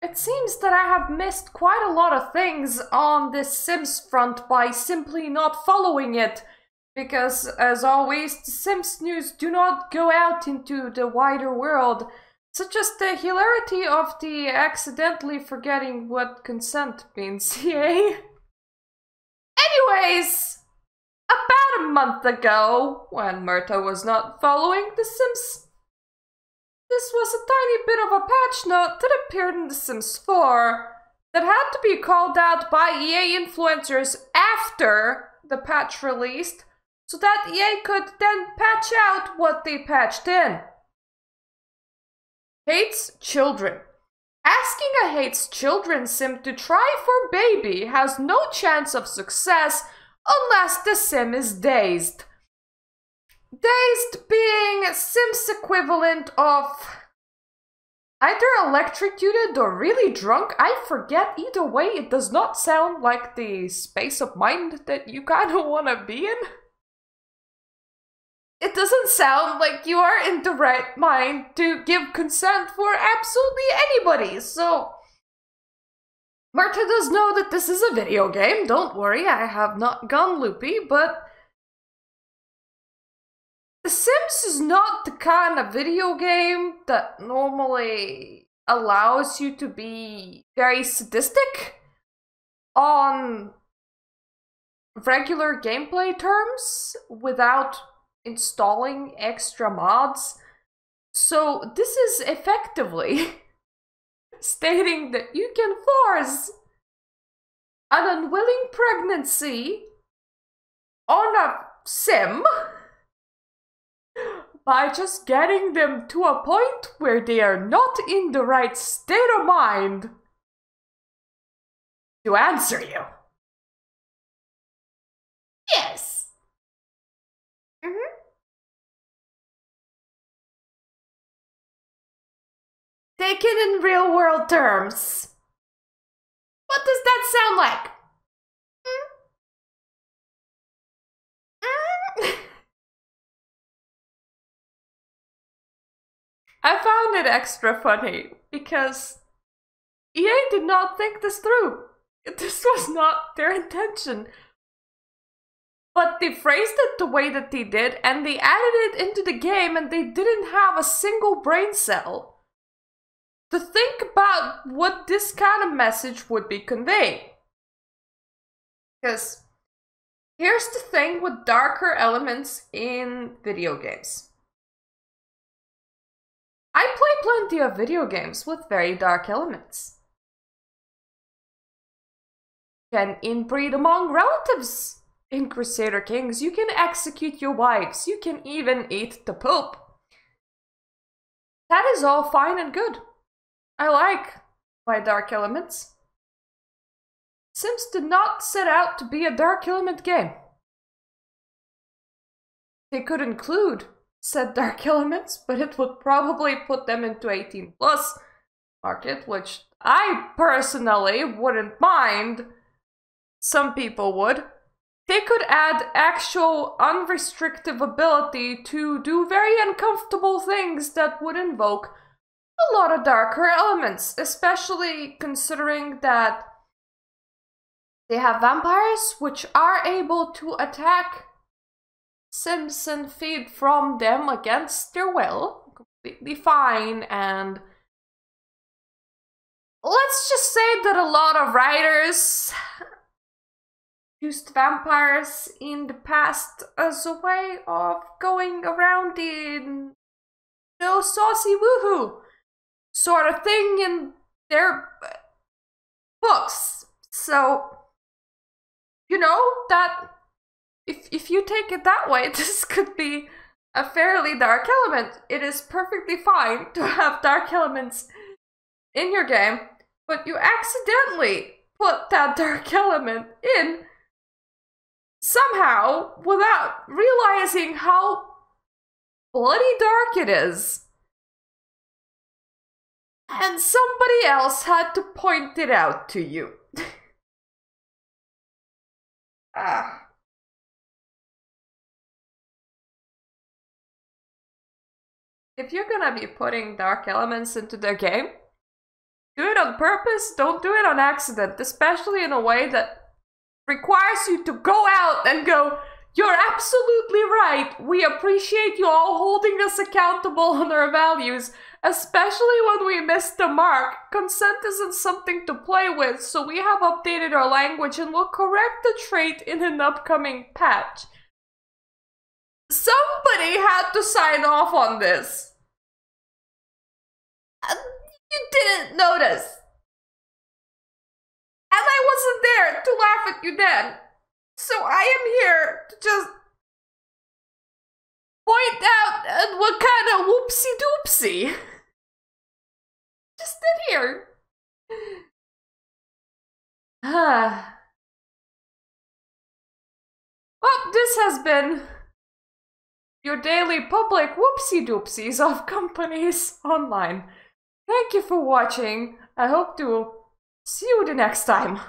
It seems that I have missed quite a lot of things on this Sims front by simply not following it. Because, as always, the Sims news do not go out into the wider world, such as the hilarity of the accidentally forgetting what consent means, yay? Anyways, about a month ago, when Myrta was not following The Sims, this was a tiny bit of a patch note that appeared in The Sims 4 that had to be called out by EA influencers after the patch released, so that EA could then patch out what they patched in. Hates children. Asking a hates children sim to try for baby has no chance of success unless the sim is dazed. Dazed being Sim's equivalent of either electrocuted or really drunk. I forget. Either way, it does not sound like the space of mind that you kind of want to be in. It doesn't sound like you are in the right mind to give consent for absolutely anybody, so Myrta does know that this is a video game. Don't worry, I have not gone loopy, but The Sims is not the kind of video game that normally allows you to be very sadistic on regular gameplay terms without installing extra mods. So this is effectively stating that you can force an unwilling pregnancy on a sim by just getting them to a point where they are not in the right state of mind to answer you. Yes. Taken in real world terms. What does that sound like? I found it extra funny because EA did not think this through. This was not their intention. But they phrased it the way that they did, and they added it into the game, and they didn't have a single brain cell to think about what this kind of message would be conveying. Because here's the thing with darker elements in video games. I play plenty of video games with very dark elements. You can inbreed among relatives. In Crusader Kings, you can execute your wives. You can even eat the poop. That is all fine and good. I like my dark elements. Sims did not set out to be a dark element game. They could include said dark elements, but it would probably put them into 18+ market, which I personally wouldn't mind. Some people would. They could add actual unrestricted ability to do very uncomfortable things that would invoke a lot of darker elements, especially considering that they have vampires which are able to attack Sims and feed from them against their will. Completely fine, and let's just say that a lot of writers used vampires in the past as a way of going around the no saucy woohoo sort of thing in their books. So, you know, that if you take it that way, this could be a fairly dark element. It is perfectly fine to have dark elements in your game, but you accidentally put that dark element in somehow without realizing how bloody dark it is. And somebody else had to point it out to you. If you're gonna be putting dark elements into the game, Do it on purpose, don't do it on accident, especially in a way that requires you to go out and go, "You're absolutely right. We appreciate you all holding us accountable on our values, especially when we miss the mark. Consent isn't something to play with, so we have updated our language and will correct the trait in an upcoming patch." Somebody had to sign off on this. You didn't notice. And I wasn't there to laugh at you then. So I am here to just point out what kind of whoopsie doopsie. Just sit here. Well, this has been your daily public whoopsie doopsies of companies online. Thank you for watching. I hope to see you the next time.